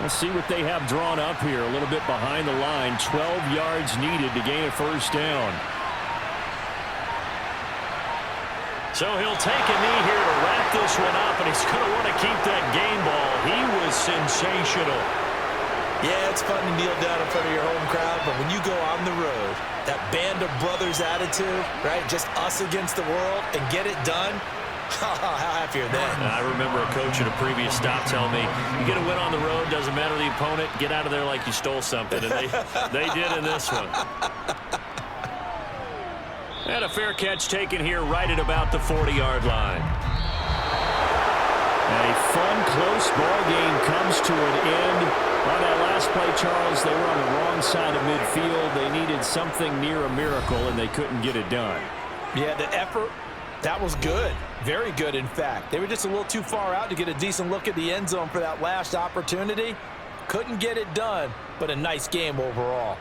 Speaker 1: We'll see what they have drawn up here a little bit behind the line. 12 yards needed to gain a first down. So he'll take a knee here to wrap this one up, and he's going to want to keep that game ball. He was sensational.
Speaker 2: Yeah, it's fun to kneel down in front of your home crowd, but when you go on the road, that band of brothers attitude, right, just us against the world, and get it done, how happy are they?
Speaker 1: I remember a coach at a previous stop telling me, you get a win on the road, doesn't matter the opponent, get out of there like you stole something, and they did in this one. And a fair catch taken here right at about the 40-yard line. A fun, close ball game comes to an end. On that last play, Charles, they were on the wrong side of midfield. They needed something near a miracle, and they couldn't get it done.
Speaker 3: Yeah, the effort, that was good. Very good, in fact. They were just a little too far out to get a decent look at the end zone for that last opportunity. Couldn't get it done, but a nice game overall.